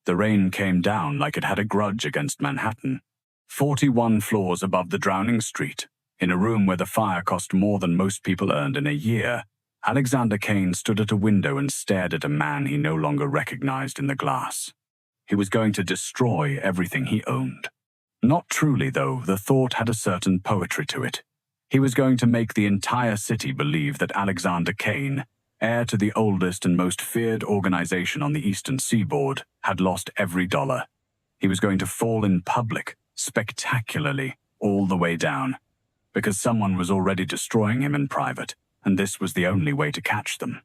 The rain came down like it had a grudge against Manhattan. 41 floors above the drowning street, in a room where the fire cost more than most people earned in a year, Alexander Kane stood at a window and stared at a man he no longer recognized in the glass. He was going to destroy everything he owned. Not truly, though, the thought had a certain poetry to it. He was going to make the entire city believe that Alexander Kane, heir to the oldest and most feared organization on the eastern seaboard, had lost every dollar. He was going to fall in public, spectacularly, all the way down, because someone was already destroying him in private, and this was the only way to catch them.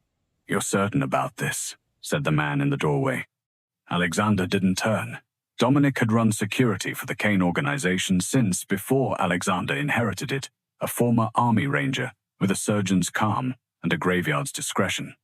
"You're certain about this?" said the man in the doorway. Alexander didn't turn. Dominic had run security for the Kane organization since before Alexander inherited it, a former army ranger with a surgeon's calm and a graveyard's discretion.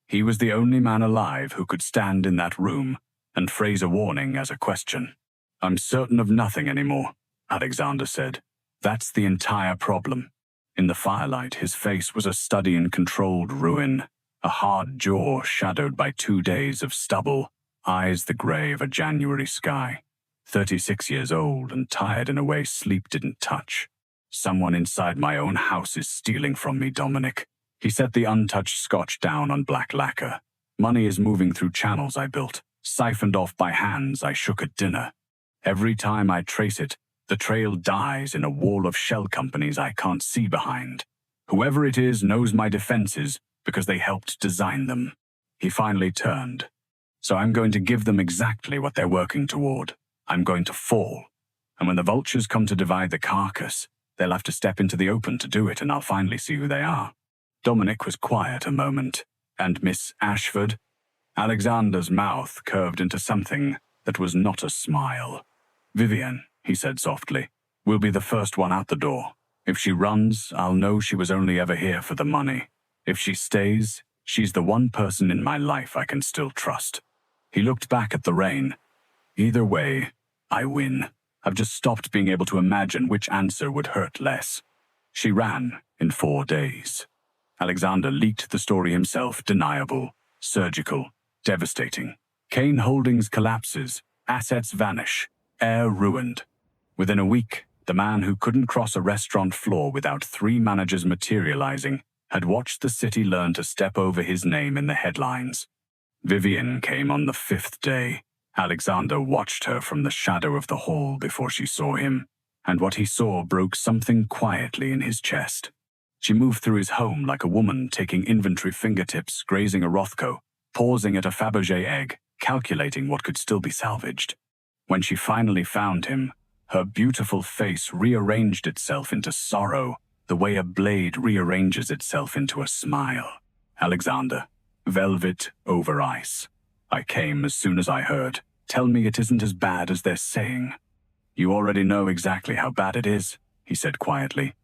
He was the only man alive who could stand in that room and phrase a warning as a question. "I'm certain of nothing anymore," Alexander said. "That's the entire problem." In the firelight, his face was a study in controlled ruin, a hard jaw shadowed by 2 days of stubble, eyes the gray of a January sky. 36 years old and tired in a way sleep didn't touch. "Someone inside my own house is stealing from me, Dominic." He set the untouched scotch down on black lacquer. "Money is moving through channels I built, siphoned off by hands I shook at dinner. Every time I trace it, the trail dies in a wall of shell companies I can't see behind. Whoever it is knows my defenses because they helped design them." He finally turned. "So I'm going to give them exactly what they're working toward. I'm going to fall. And when the vultures come to divide the carcass, they'll have to step into the open to do it, and I'll finally see who they are." Dominic was quiet a moment. "And Miss Ashford?" Alexander's mouth curved into something that was not a smile. "Vivienne," he said softly, "will be the first one out the door. If she runs, I'll know she was only ever here for the money. If she stays, she's the one person in my life I can still trust." He looked back at the rain. "Either way, I win. I've just stopped being able to imagine which answer would hurt less. She ran in 4 days." Alexander leaked the story himself, deniable, surgical, devastating. Kane Holdings collapses, assets vanish, heir ruined. Within a week, the man who couldn't cross a restaurant floor without 3 managers materializing had watched the city learn to step over his name in the headlines. Vivienne came on the 5th day. Alexander watched her from the shadow of the hall before she saw him, and what he saw broke something quietly in his chest. She moved through his home like a woman taking inventory fingertips, grazing a Rothko, pausing at a Fabergé egg, calculating what could still be salvaged. When she finally found him, her beautiful face rearranged itself into sorrow, the way a blade rearranges itself into a smile. "Alexander, velvet over ice. I came as soon as I heard. Tell me it isn't as bad as they're saying." "You already know exactly how bad it is," he said quietly.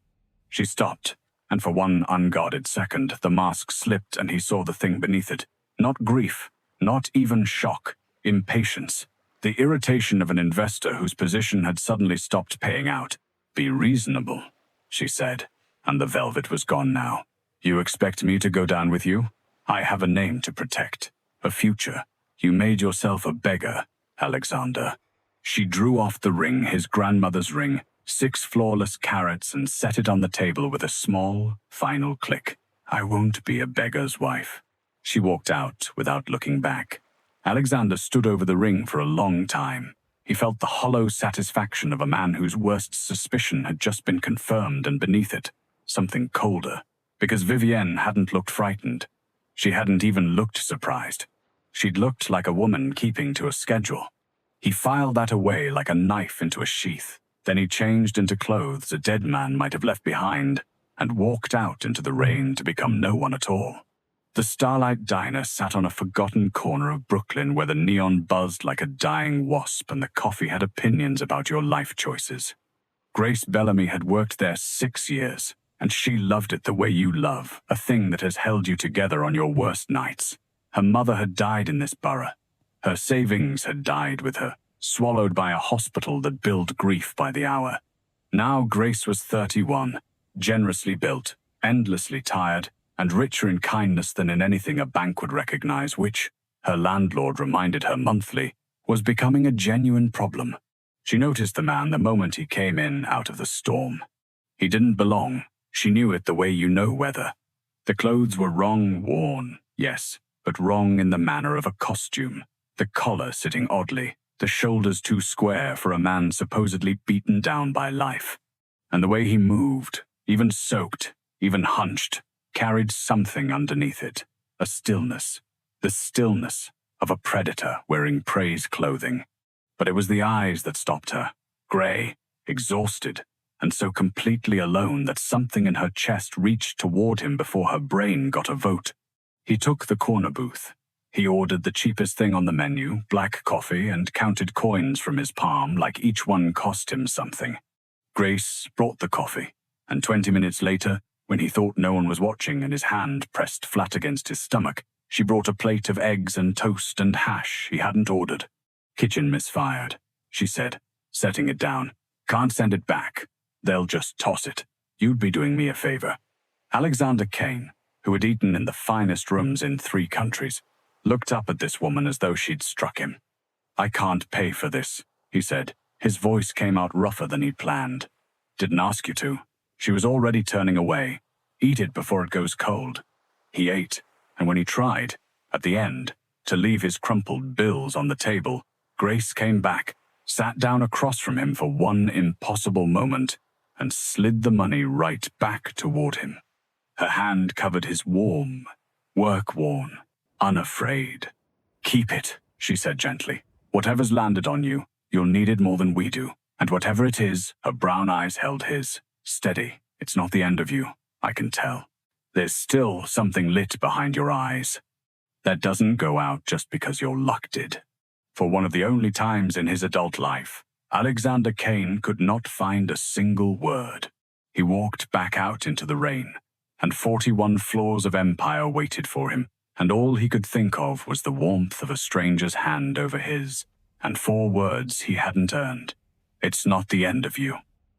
She stopped, and for one unguarded second, the mask slipped and he saw the thing beneath it. Not grief, not even shock, impatience. The irritation of an investor whose position had suddenly stopped paying out. "Be reasonable," she said, and the velvet was gone now. "You expect me to go down with you? I have a name to protect, a future. You made yourself a beggar, Alexander." She drew off the ring, his grandmother's ring, 6 flawless carats, and set it on the table with a small, final click. "I won't be a beggar's wife." She walked out without looking back. Alexander stood over the ring for a long time. He felt the hollow satisfaction of a man whose worst suspicion had just been confirmed, and beneath it, something colder. Because Vivienne hadn't looked frightened. She hadn't even looked surprised. She'd looked like a woman keeping to a schedule. He filed that away like a knife into a sheath. Then he changed into clothes a dead man might have left behind and walked out into the rain to become no one at all. The Starlight Diner sat on a forgotten corner of Brooklyn where the neon buzzed like a dying wasp and the coffee had opinions about your life choices. Grace Bellamy had worked there 6 years, and she loved it the way you love, a thing that has held you together on your worst nights. Her mother had died in this borough. Her savings had died with her, swallowed by a hospital that billed grief by the hour. Now Grace was 31, generously built, endlessly tired, and richer in kindness than in anything a bank would recognize, which, her landlord reminded her monthly, was becoming a genuine problem. She noticed the man the moment he came in out of the storm. He didn't belong. She knew it the way you know weather. The clothes were wrong worn, yes, but wrong in the manner of a costume. The collar sitting oddly, the shoulders too square for a man supposedly beaten down by life. And the way he moved, even soaked, even hunched, carried something underneath it, a stillness, the stillness of a predator wearing prey's clothing. But it was the eyes that stopped her, grey, exhausted, and so completely alone that something in her chest reached toward him before her brain got a vote. He took the corner booth. He ordered the cheapest thing on the menu, black coffee, and counted coins from his palm like each one cost him something. Grace brought the coffee, and 20 minutes later, when he thought no one was watching and his hand pressed flat against his stomach, she brought a plate of eggs and toast and hash he hadn't ordered. "Kitchen misfired," she said, setting it down. "Can't send it back. They'll just toss it. You'd be doing me a favor." Alexander Kane, who had eaten in the finest rooms in 3 countries, looked up at this woman as though she'd struck him. "I can't pay for this," he said. His voice came out rougher than he'd planned. "Didn't ask you to." She was already turning away. "Eat it before it goes cold." He ate, and when he tried, at the end, to leave his crumpled bills on the table, Grace came back, sat down across from him for one impossible moment, and slid the money right back toward him. Her hand covered his warm, work-worn, unafraid. "Keep it," she said gently. "Whatever's landed on you, you'll need it more than we do. And whatever it is," her brown eyes held his. "Steady. It's not the end of you. I can tell. There's still something lit behind your eyes. That doesn't go out just because your luck did." For one of the only times in his adult life, Alexander Kane could not find a single word. He walked back out into the rain, and 41 floors of empire waited for him, and all he could think of was the warmth of a stranger's hand over his, and 4 words he hadn't earned. "It's not the end of you."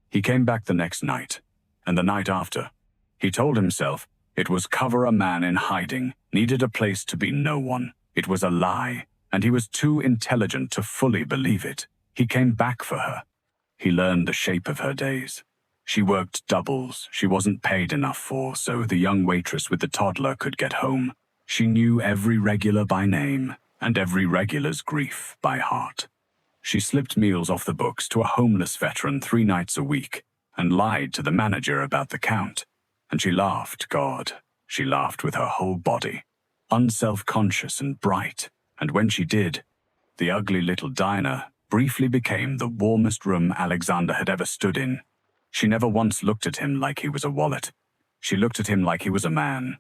He came back the next night, and the night after. He told himself it was cover a man in hiding, needed a place to be no one. It was a lie, and he was too intelligent to fully believe it. He came back for her. He learned the shape of her days. She worked doubles she wasn't paid enough for, so the young waitress with the toddler could get home. She knew every regular by name, and every regular's grief by heart. She slipped meals off the books to a homeless veteran 3 nights a week, and lied to the manager about the count. And she laughed, God, she laughed with her whole body, unself-conscious and bright. And when she did, the ugly little diner briefly became the warmest room Alexander had ever stood in. She never once looked at him like he was a wallet. She looked at him like he was a man.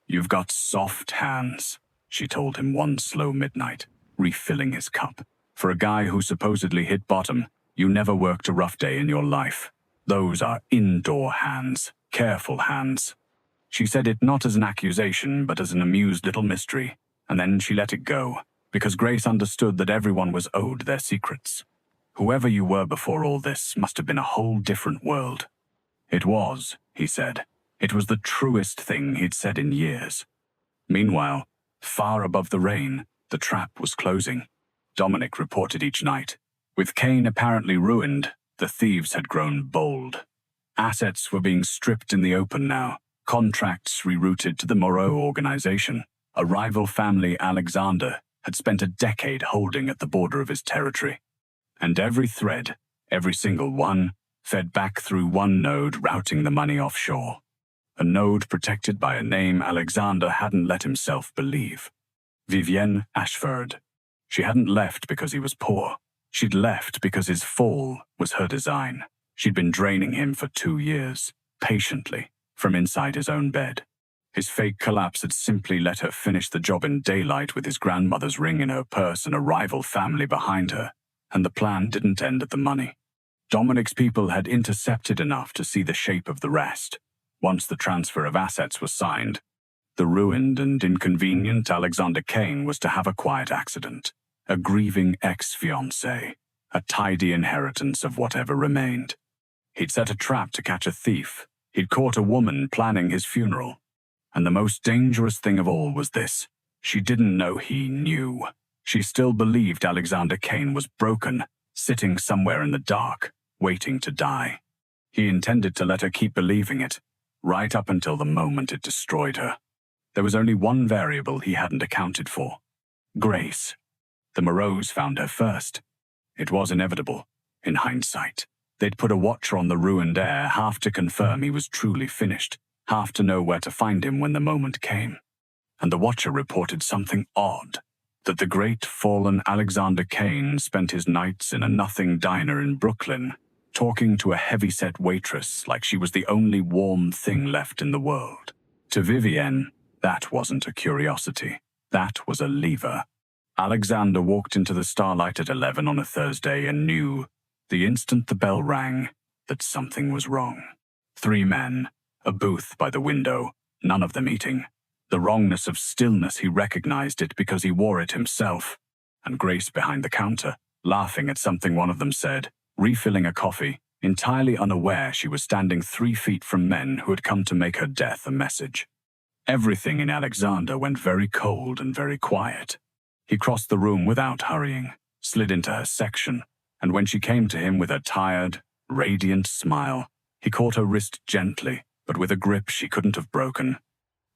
"You've got soft hands," she told him one slow midnight, refilling his cup. "For a guy who supposedly hit bottom, you never worked a rough day in your life. Those are indoor hands, careful hands." She said it not as an accusation, but as an amused little mystery, and then she let it go, because Grace understood that everyone was owed their secrets. Whoever you were before all this must have been a whole different world. It was, he said. It was the truest thing he'd said in years. Meanwhile, far above the rain, the trap was closing. Dominic reported each night. With Kane apparently ruined, the thieves had grown bold. Assets were being stripped in the open now, contracts rerouted to the Moreau organization. A rival family, Alexander, had spent a decade holding at the border of his territory. And every thread, every single one, fed back through one node routing the money offshore. A node protected by a name Alexander hadn't let himself believe. Vivienne Ashford. She hadn't left because he was poor. She'd left because his fall was her design. She'd been draining him for 2 years, patiently, from inside his own bed. His fake collapse had simply let her finish the job in daylight with his grandmother's ring in her purse and a rival family behind her, and the plan didn't end at the money. Dominic's people had intercepted enough to see the shape of the rest. Once the transfer of assets was signed, the ruined and inconvenient Alexander Kane was to have a quiet accident, a grieving ex-fiancée, a tidy inheritance of whatever remained. He'd set a trap to catch a thief. He'd caught a woman planning his funeral. And the most dangerous thing of all was this. She didn't know he knew. She still believed Alexander Kane was broken, sitting somewhere in the dark, waiting to die. He intended to let her keep believing it, right up until the moment it destroyed her. There was only one variable he hadn't accounted for: Grace. The Moreaus found her first. It was inevitable, in hindsight. They'd put a watcher on the ruined heir, half to confirm he was truly finished, half to know where to find him when the moment came. And the watcher reported something odd, that the great fallen Alexander Kane spent his nights in a nothing diner in Brooklyn, talking to a heavy-set waitress like she was the only warm thing left in the world. To Vivienne, that wasn't a curiosity. That was a lever. Alexander walked into the Starlight at 11 on a Thursday and knew, the instant the bell rang, that something was wrong. 3 men, a booth by the window, none of them eating. The wrongness of stillness, he recognized it because he wore it himself. And Grace behind the counter, laughing at something one of them said, refilling a coffee, entirely unaware she was standing 3 feet from men who had come to make her death a message. Everything in Alexander went very cold and very quiet. He crossed the room without hurrying, slid into her section, and when she came to him with her tired, radiant smile, he caught her wrist gently, but with a grip she couldn't have broken.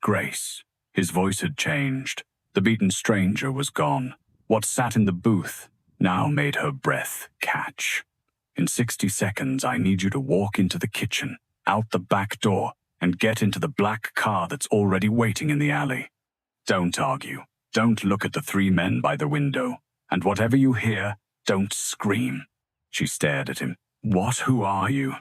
Grace. His voice had changed. The beaten stranger was gone. What sat in the booth now made her breath catch. In 60 seconds, I need you to walk into the kitchen, out the back door, and get into the black car that's already waiting in the alley. Don't argue. Don't look at the 3 men by the window. And whatever you hear, don't scream. She stared at him. What? Who are you?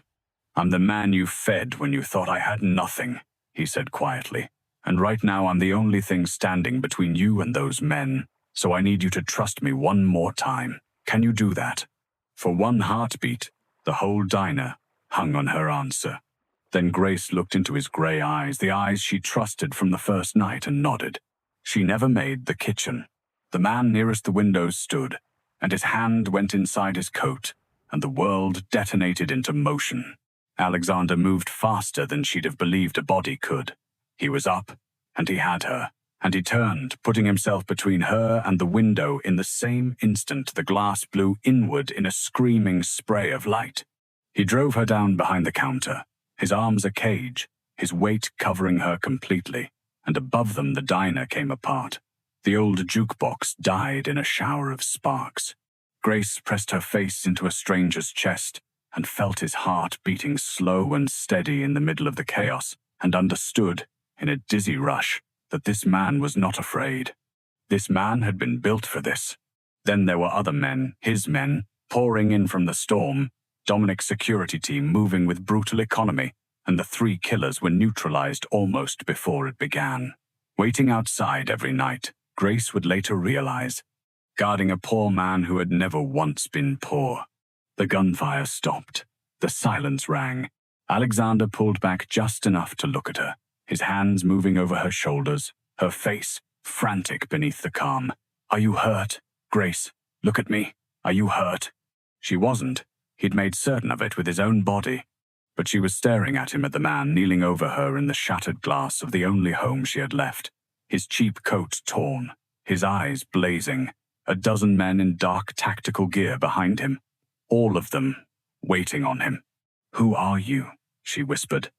I'm the man you fed when you thought I had nothing, he said quietly. And right now I'm the only thing standing between you and those men, so I need you to trust me one more time. Can you do that? For one heartbeat, the whole diner hung on her answer. Then Grace looked into his grey eyes, the eyes she trusted from the first night, and nodded. She never made the kitchen. The man nearest the window stood, and his hand went inside his coat, and the world detonated into motion. Alexander moved faster than she'd have believed a body could. He was up, and he had her, and he turned, putting himself between her and the window. In the same instant, the glass blew inward in a screaming spray of light. He drove her down behind the counter, his arms a cage, his weight covering her completely, and above them the diner came apart. The old jukebox died in a shower of sparks. Grace pressed her face into a stranger's chest and felt his heart beating slow and steady in the middle of the chaos, and understood, in a dizzy rush, that this man was not afraid. This man had been built for this. Then there were other men, his men, pouring in from the storm, Dominic's security team moving with brutal economy, and the 3 killers were neutralized almost before it began. Waiting outside every night, Grace would later realize, guarding a poor man who had never once been poor. The gunfire stopped. The silence rang. Alexander pulled back just enough to look at her, his hands moving over her shoulders, her face frantic beneath the calm. Are you hurt? Grace, look at me. Are you hurt? She wasn't. He'd made certain of it with his own body. But she was staring at him, at the man kneeling over her in the shattered glass of the only home she had left, his cheap coat torn, his eyes blazing, a dozen men in dark tactical gear behind him, all of them waiting on him. Who are you? She whispered.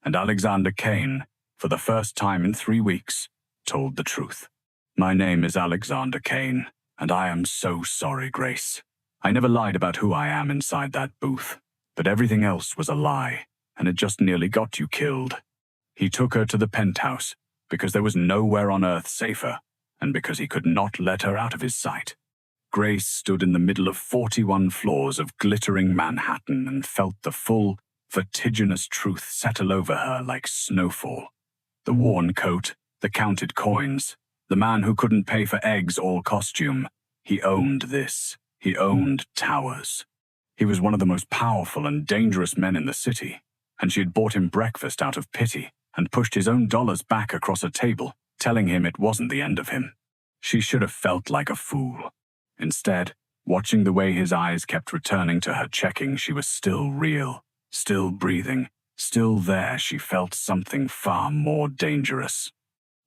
And Alexander Kane, for the first time in 3 weeks, told the truth. My name is Alexander Kane, and I am so sorry, Grace. I never lied about who I am inside that booth, but everything else was a lie, and it just nearly got you killed. He took her to the penthouse, because there was nowhere on earth safer, and because he could not let her out of his sight. Grace stood in the middle of 41 floors of glittering Manhattan and felt the full, vertiginous truth settle over her like snowfall. The worn coat, the counted coins, the man who couldn't pay for eggs or costume. He owned this. He owned Towers. He was one of the most powerful and dangerous men in the city, and she had bought him breakfast out of pity and pushed his own dollars back across a table, telling him it wasn't the end of him. She should have felt like a fool. Instead, watching the way his eyes kept returning to her, checking she was still real, still breathing, still there, she felt something far more dangerous.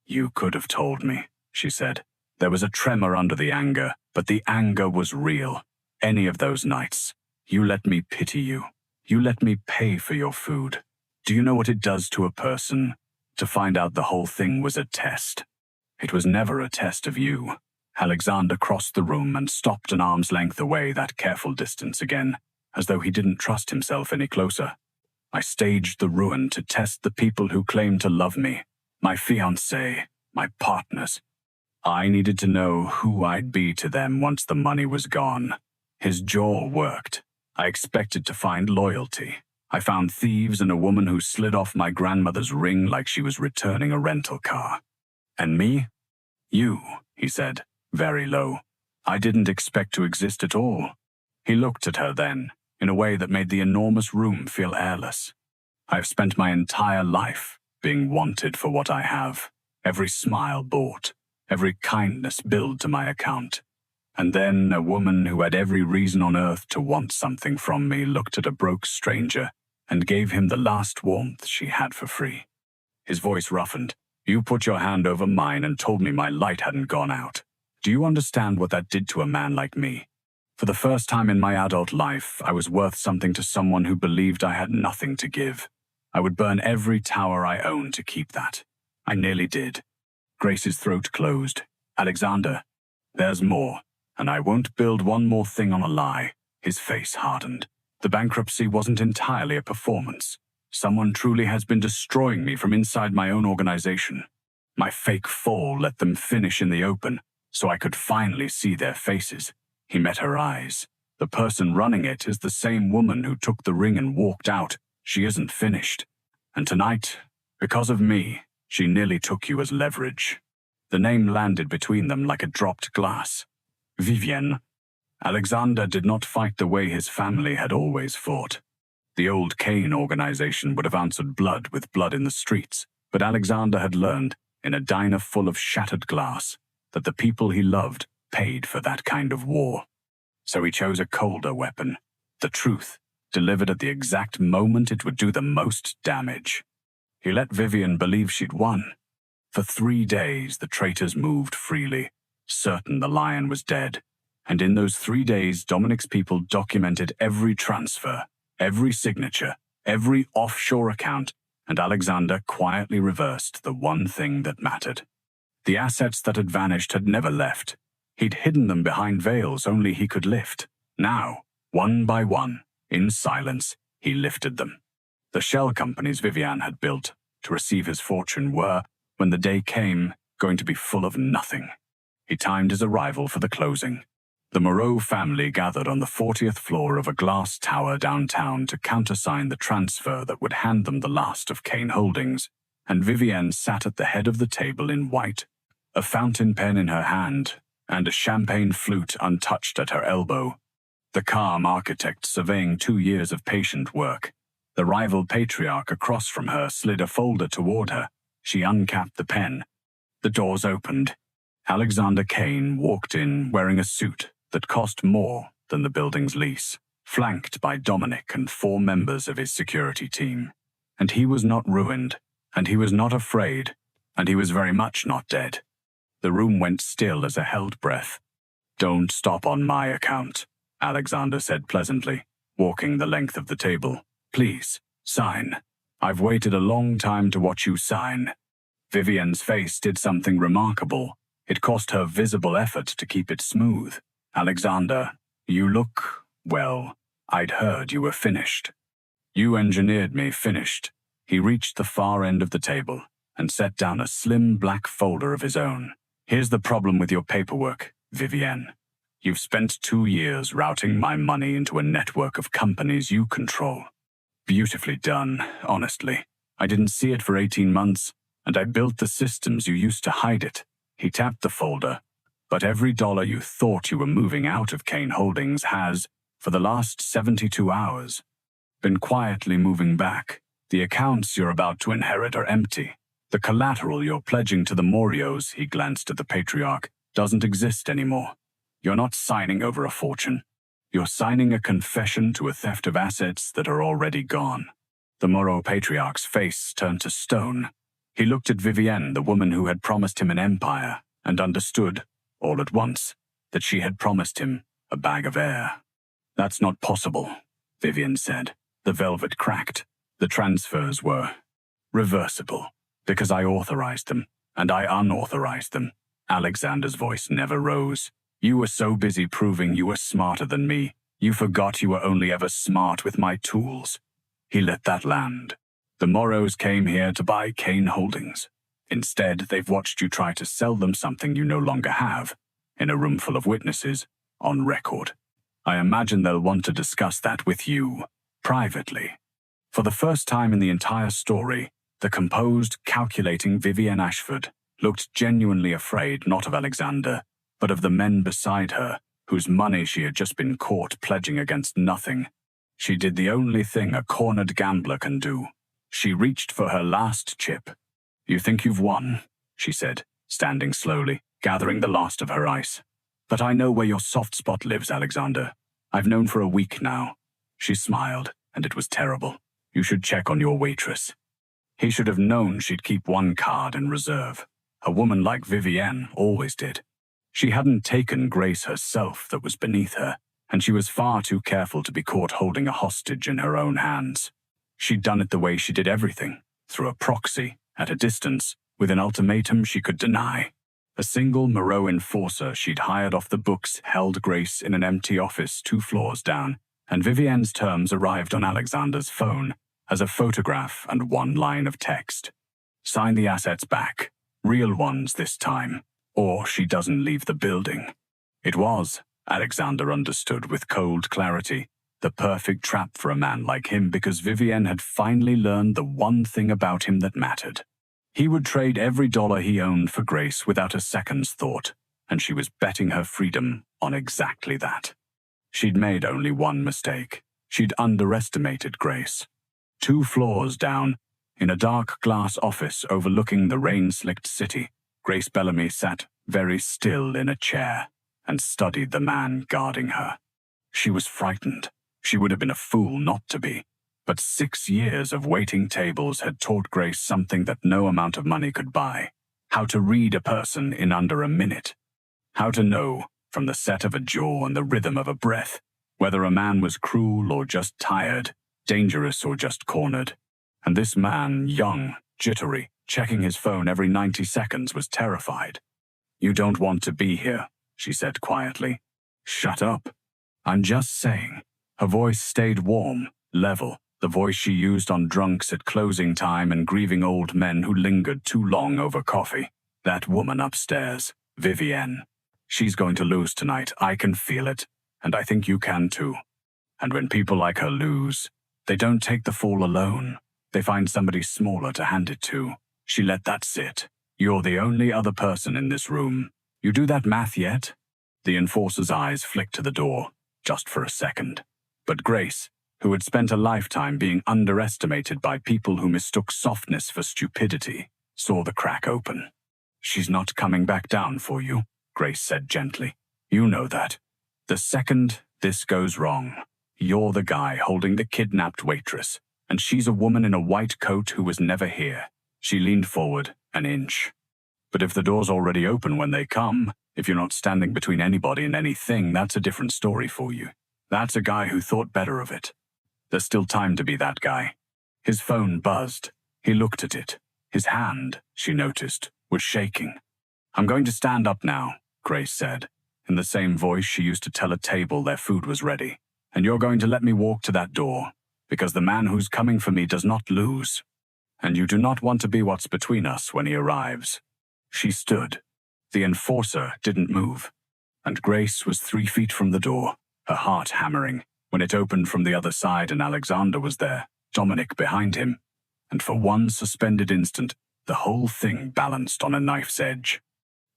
You could have told me, she said. There was a tremor under the anger, but the anger was real. Any of those nights. You let me pity you. You let me pay for your food. Do you know what it does to a person to find out the whole thing was a test? It was never a test of you. Alexander crossed the room and stopped an arm's length away, that careful distance again, as though he didn't trust himself any closer. I staged the ruin to test the people who claimed to love me, my fiancée, my partners. I needed to know who I'd be to them once the money was gone. His jaw worked. I expected to find loyalty. I found thieves and a woman who slid off my grandmother's ring like she was returning a rental car. And me? You, he said, very low. I didn't expect to exist at all. He looked at her then, in a way that made the enormous room feel airless. I've spent my entire life being wanted for what I have. Every smile bought, every kindness billed to my account. And then a woman who had every reason on earth to want something from me looked at a broke stranger and gave him the last warmth she had for free. His voice roughened. You put your hand over mine and told me my light hadn't gone out. Do you understand what that did to a man like me? For the first time in my adult life, I was worth something to someone who believed I had nothing to give. I would burn every tower I owned to keep that. I nearly did. Grace's throat closed. Alexander, there's more, and I won't build one more thing on a lie. His face hardened. The bankruptcy wasn't entirely a performance. Someone truly has been destroying me from inside my own organization. My fake fall let them finish in the open, so I could finally see their faces. He met her eyes. The person running it is the same woman who took the ring and walked out. She isn't finished. And tonight, because of me, she nearly took you as leverage. The name landed between them like a dropped glass. Vivienne. Alexander did not fight the way his family had always fought. The old Kane organization would have answered blood with blood in the streets, but Alexander had learned, in a diner full of shattered glass, that the people he loved paid for that kind of war. So he chose a colder weapon, the truth, delivered at the exact moment it would do the most damage. He let Vivienne believe she'd won. For 3 days, the traitors moved freely, certain the lion was dead. And in those 3 days, Dominic's people documented every transfer, every signature, every offshore account, and Alexander quietly reversed the one thing that mattered. The assets that had vanished had never left. He'd hidden them behind veils only he could lift. Now, one by one, in silence, he lifted them. The shell companies Vivienne had built to receive his fortune were, when the day came, going to be full of nothing. He timed his arrival for the closing. The Moreau family gathered on the 40th floor of a glass tower downtown to countersign the transfer that would hand them the last of Kane Holdings, and Vivienne sat at the head of the table in white, a fountain pen in her hand, and a champagne flute untouched at her elbow. The calm architect surveying 2 years of patient work. The rival patriarch across from her slid a folder toward her. She uncapped the pen. The doors opened. Alexander Kane walked in wearing a suit that cost more than the building's lease, flanked by Dominic and 4 members of his security team. And he was not ruined, and he was not afraid, and he was very much not dead. The room went still as a held breath. Don't stop on my account, Alexander said pleasantly, walking the length of the table. Please, sign. I've waited a long time to watch you sign. Vivienne's face did something remarkable. It cost her visible effort to keep it smooth. Alexander, you look, well, I'd heard you were finished. You engineered me finished. He reached the far end of the table and set down a slim black folder of his own. Here's the problem with your paperwork, Vivienne. You've spent 2 years routing my money into a network of companies you control. Beautifully done, honestly. I didn't see it for 18 months, and I built the systems you used to hide it. He tapped the folder. But every dollar you thought you were moving out of Kane Holdings has, for the last 72 hours, been quietly moving back. The accounts you're about to inherit are empty. The collateral you're pledging to the Morios, he glanced at the patriarch, doesn't exist anymore. You're not signing over a fortune. You're signing a confession to a theft of assets that are already gone. The Moreau patriarch's face turned to stone. He looked at Vivienne, the woman who had promised him an empire, and understood. all at once, that she had promised him a bag of air. "That's not possible," Vivian said. The velvet cracked. "The transfers were reversible, because I authorized them, and I unauthorized them." Alexander's voice never rose. "You were so busy proving you were smarter than me, you forgot you were only ever smart with my tools." He let that land. "The Morrows came here to buy Kane Holdings. Instead, they've watched you try to sell them something you no longer have, in a room full of witnesses, on record. I imagine they'll want to discuss that with you, privately." For the first time in the entire story, the composed, calculating Vivian Ashford looked genuinely afraid not of Alexander, but of the men beside her, whose money she had just been caught pledging against nothing. She did the only thing a cornered gambler can do. She reached for her last chip. "You think you've won," she said, standing slowly, gathering the last of her ice. "But I know where your soft spot lives, Alexander. I've known for a week now." She smiled, and it was terrible. "You should check on your waitress." He should have known she'd keep one card in reserve. A woman like Vivienne always did. She hadn't taken Grace herself that was beneath her, and she was far too careful to be caught holding a hostage in her own hands. She'd done it the way she did everything, through a proxy, at a distance, with an ultimatum she could deny. A single Moreau enforcer she'd hired off the books held Grace in an empty office 2 floors down, and Vivienne's terms arrived on Alexander's phone as a photograph and 1 line of text. "Sign the assets back. Real ones this time, or she doesn't leave the building." It was, Alexander understood with cold clarity, the perfect trap for a man like him because Vivienne had finally learned the one thing about him that mattered. He would trade every dollar he owned for Grace without a second's thought, and she was betting her freedom on exactly that. She'd made only one mistake. She'd underestimated Grace. 2 floors down, in a dark glass office overlooking the rain-slicked city, Grace Bellamy sat very still in a chair and studied the man guarding her. She was frightened. She would have been a fool not to be. But 6 years of waiting tables had taught Grace something that no amount of money could buy: how to read a person in under a minute. How to know, from the set of a jaw and the rhythm of a breath, whether a man was cruel or just tired, dangerous or just cornered. And this man, young, jittery, checking his phone every 90 seconds, was terrified. "You don't want to be here," she said quietly. "Shut up." "I'm just saying." Her voice stayed warm, level, the voice she used on drunks at closing time and grieving old men who lingered too long over coffee. "That woman upstairs, Vivienne. She's going to lose tonight. I can feel it, and I think you can too. And when people like her lose, they don't take the fall alone. They find somebody smaller to hand it to." She let that sit. "You're the only other person in this room. You do that math yet?" The enforcer's eyes flicked to the door, just for a second. But Grace, who had spent a lifetime being underestimated by people who mistook softness for stupidity, saw the crack open. "She's not coming back down for you," Grace said gently. "You know that. The second this goes wrong, you're the guy holding the kidnapped waitress, and she's a woman in a white coat who was never here." She leaned forward an inch. "But if the door's already open when they come, if you're not standing between anybody and anything, that's a different story for you. That's a guy who thought better of it. There's still time to be that guy." His phone buzzed. He looked at it. His hand, she noticed, was shaking. "I'm going to stand up now," Grace said, in the same voice she used to tell a table their food was ready. "And you're going to let me walk to that door, because the man who's coming for me does not lose. And you do not want to be what's between us when he arrives." She stood. The enforcer didn't move, and Grace was 3 feet from the door, her heart hammering, when it opened from the other side and Alexander was there, Dominic behind him. And for one suspended instant, the whole thing balanced on a knife's edge.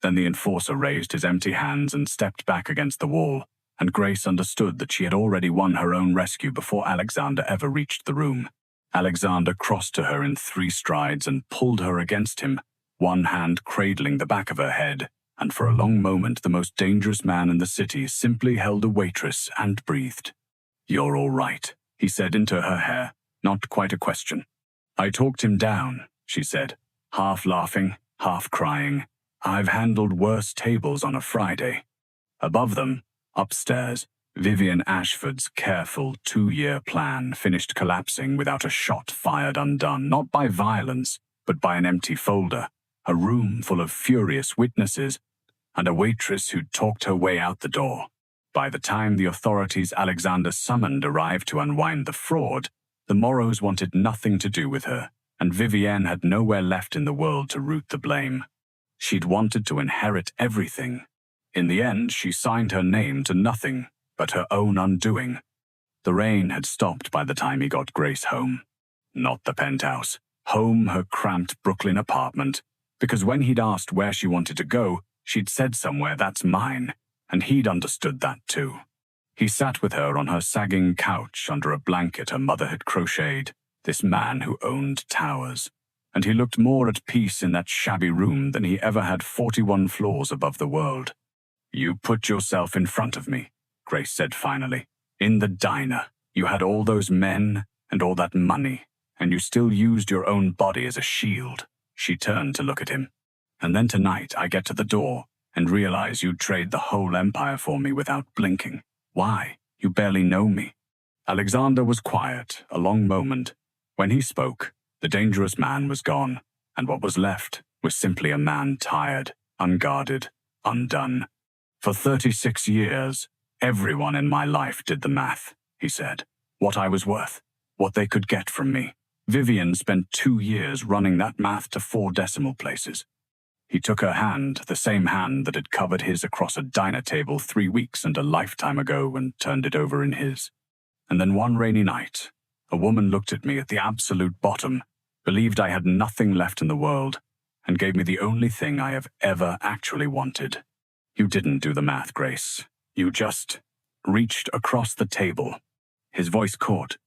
Then the enforcer raised his empty hands and stepped back against the wall, and Grace understood that she had already won her own rescue before Alexander ever reached the room. Alexander crossed to her in 3 strides and pulled her against him, one hand cradling the back of her head, and for a long moment the most dangerous man in the city simply held a waitress and breathed. "You're all right," he said into her hair, not quite a question. "I talked him down," she said, half laughing, half crying. I've handled worse tables on a Friday. Above them, upstairs, Vivian Ashford's careful 2-year plan finished collapsing without a shot fired undone, not by violence, but by an empty folder, a room full of furious witnesses, and a waitress who'd talked her way out the door. By the time the authorities Alexander summoned arrived to unwind the fraud, the Morrows wanted nothing to do with her, and Vivienne had nowhere left in the world to root the blame. She'd wanted to inherit everything. In the end, she signed her name to nothing but her own undoing. The rain had stopped by the time he got Grace home. Not the penthouse. Home, her cramped Brooklyn apartment. Because when he'd asked where she wanted to go, she'd said somewhere, "That's mine," and he'd understood that too. He sat with her on her sagging couch under a blanket her mother had crocheted, this man who owned towers. And he looked more at peace in that shabby room than he ever had 41 floors above the world. "You put yourself in front of me," Grace said finally. "In the diner, you had all those men and all that money, and you still used your own body as a shield." She turned to look at him. "And then tonight I get to the door and realize you'd trade the whole empire for me without blinking. Why? You barely know me." Alexander was quiet, a long moment. When he spoke, the dangerous man was gone, and what was left was simply a man tired, unguarded, undone. "For 36 years, everyone in my life did the math," he said. "What I was worth, what they could get from me. Vivian spent 2 years running that math to 4 decimal places." He took her hand, the same hand that had covered his across a diner table 3 weeks and a lifetime ago, and turned it over in his. "And then one rainy night, a woman looked at me at the absolute bottom, believed I had nothing left in the world, and gave me the only thing I have ever actually wanted. You didn't do the math, Grace. You just reached across the table." His voice caught.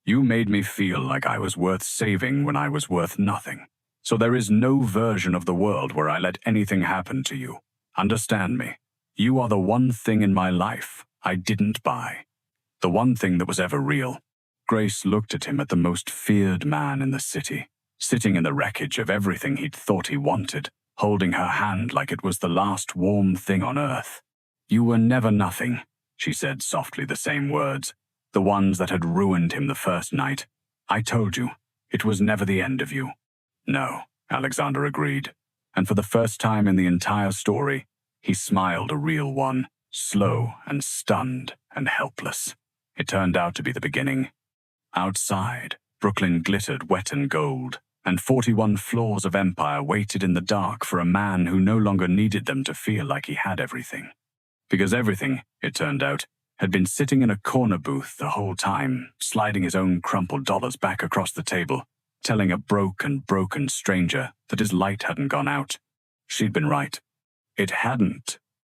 "You made me feel like I was worth saving when I was worth nothing. So there is no version of the world where I let anything happen to you. Understand me. You are the one thing in my life I didn't buy. The one thing that was ever real." Grace looked at him, at the most feared man in the city, sitting in the wreckage of everything he'd thought he wanted, holding her hand like it was the last warm thing on earth. "You were never nothing," she said softly, the same words, the ones that had ruined him the first night. "I told you, it was never the end of you." "No," Alexander agreed, and for the first time in the entire story, he smiled a real one, slow and stunned and helpless. It turned out to be the beginning. Outside, Brooklyn glittered wet and gold, and 41 floors of empire waited in the dark for a man who no longer needed them to feel like he had everything. Because everything, it turned out, had been sitting in a corner booth the whole time, sliding his own crumpled dollars back across the table, telling a broken stranger that his light hadn't gone out. She'd been right. It hadn't